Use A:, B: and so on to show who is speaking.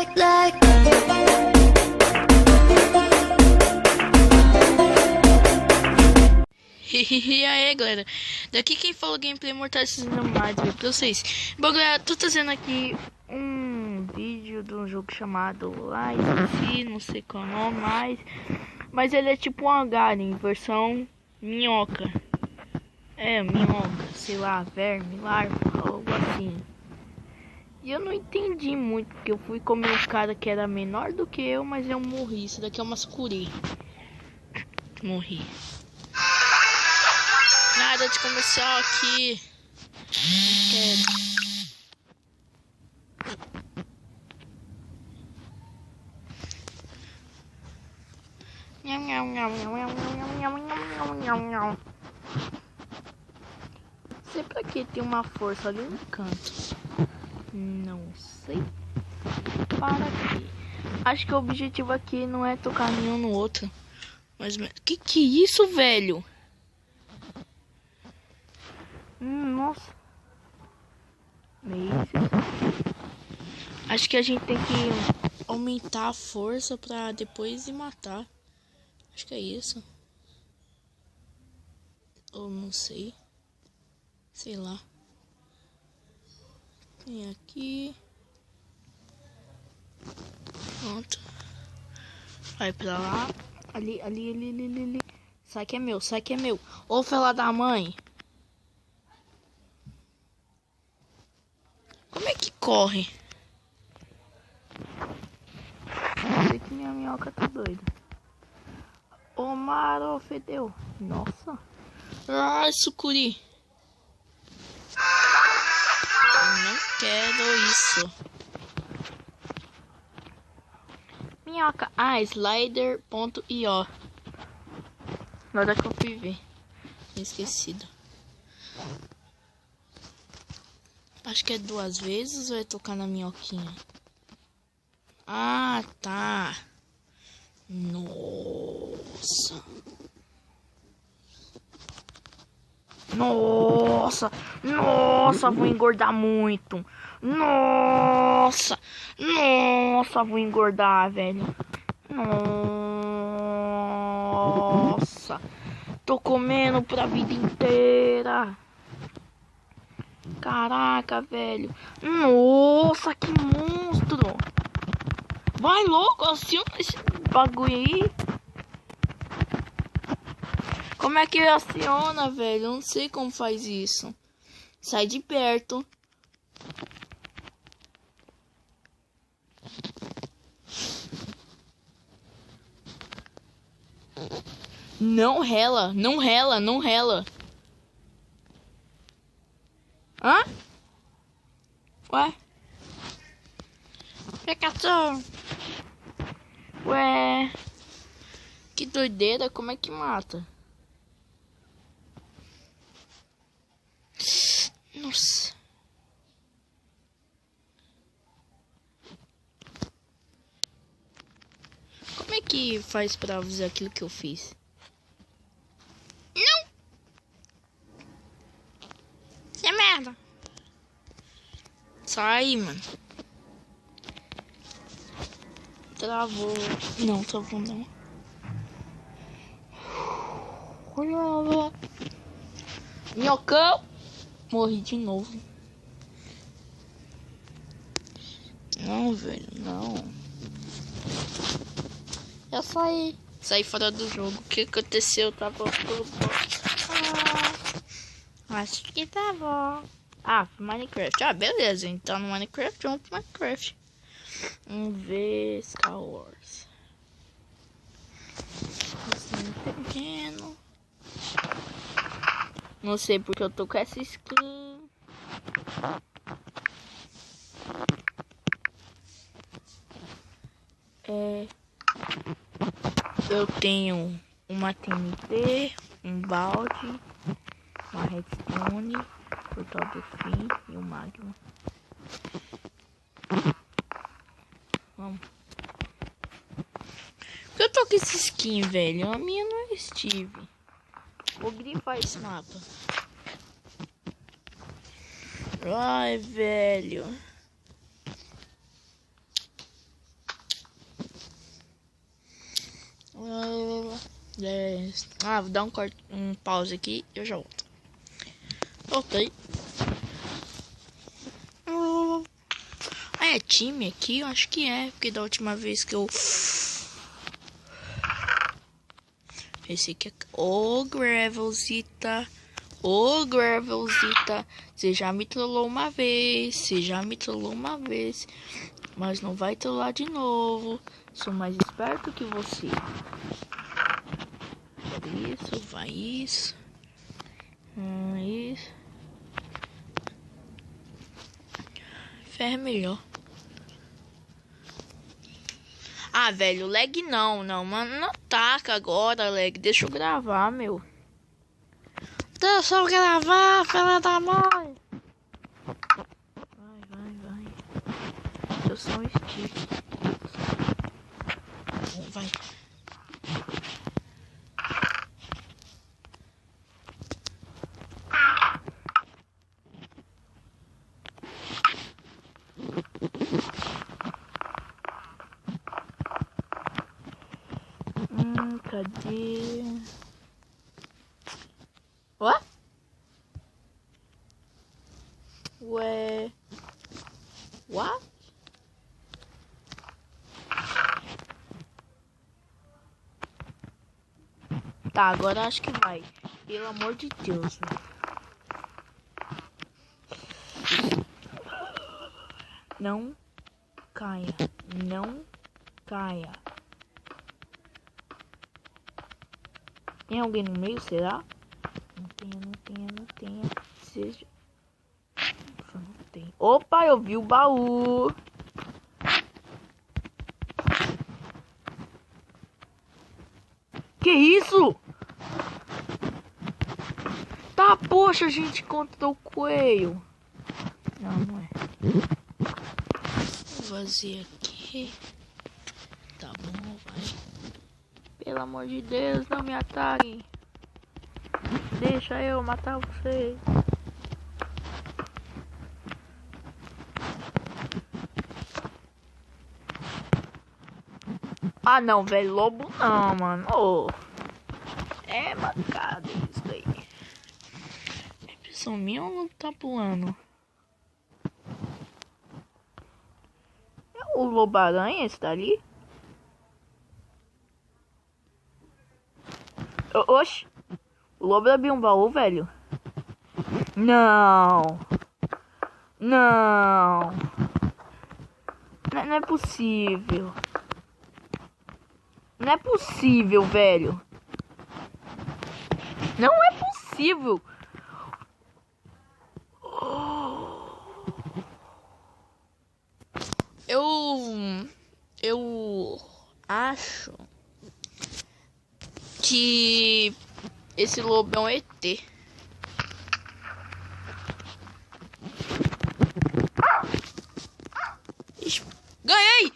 A: E aí galera, daqui quem falou gameplay Mortais mais pra vocês. Bom galera, tô trazendo aqui um vídeo de um jogo chamado Life, não sei qual é o nome, mas ele é tipo um Agarin, versão minhoca. É, minhoca, sei lá, verme, larva, algo assim. E eu não entendi muito, porque eu fui comer um cara que era menor do que eu, mas eu morri. Isso daqui é uma sucuri. Morri. Nada de comercial aqui. Não quero. Sei pra que tem uma força ali no canto. Não sei para quê. Acho que o objetivo aqui não é tocar nenhum no outro. Mas que é isso, velho? Nossa. Acho que a gente tem que aumentar a força pra depois ir matar. Acho que é isso. Ou não sei. Sei lá. Tem aqui. Pronto. Vai pra lá. Ali. Sai que é meu, sai que é meu. Ô, fela da mãe. Como é que corre? Sei que minha minhoca tá doida. Ô, Maro, fedeu. Nossa. Ai, sucuri. Eu não quero isso. Minhoca. Ah, slider.io. Na hora que eu fui ver. Tinha esquecido. Acho que é 2 vezes ou é tocar na minhoquinha? Ah, tá. Nossa. Nossa, vou engordar muito. Nossa, vou engordar, velho. Nossa, tô comendo pra vida inteira. Caraca, velho. Nossa, que monstro. Vai louco, aciona esse bagulho aí. Como é que aciona, velho? Eu não sei como faz isso. Sai de perto. Não rela, não rela, não rela. Hã? Ué? Pecação. Ué? Que doideira, como é que mata? Nossa. Como é que faz pra fazer aquilo que eu fiz? Não! Isso é merda. Sai, mano. Travou. Não, travou não. Olha. Minhocão. Morri de novo. Não, velho, não. Eu saí. Saí fora do jogo. O que aconteceu? Tava tudo. Acho que tá bom. Ah, Minecraft. Ah, beleza. Então no Minecraft, vamos pro Minecraft. Vamos ver Star Wars. Pequeno. Não sei porque eu tô com essa skin. Eu tenho uma TNT, um balde, uma redstone, portal do fim e um magma. Vamos. Por que eu tô com essa skin, velho? A minha não é Steve. Vou grifar esse mapa. Ai, velho. Vou dar um pause aqui e eu já volto. Ok. É time aqui? Eu acho que é. Porque da última vez que eu... Esse aqui é... Ô, Gravelzita. Ô, Gravelzita. Você já me trollou uma vez. Mas não vai trollar de novo. Sou mais esperto que você. Isso, vai isso. Isso. Ferro é melhor. Ah, velho, lag não, mano. Não ataca agora, lag. Deixa eu gravar, meu. Deixa eu gravar, filha da mãe. Vai. Eu sou um Steve. Vai. Cadê? What? Ué. What? Tá, agora acho que vai. Pelo amor de Deus, velho. Não caia. Não caia. Tem alguém no meio, será? Não tenha. Seja... Não tem. Opa, eu vi o baú. Que isso? Tá, poxa, a gente encontrou o coelho. Não é. Vou fazer aqui. Tá bom, vai. Pelo amor de Deus, não me ataquem. Deixa eu matar vocês. Ah, não, velho. Lobo não, mano. Oh. É mancada isso daí. É impressão minha ou não tá pulando? É o lobo-aranha esse dali? Oxi. O lobo abriu um baú, velho. Não. Não é possível. Não é possível, velho. Não é possível. Eu acho que esse lobo é um ET. Ganhei!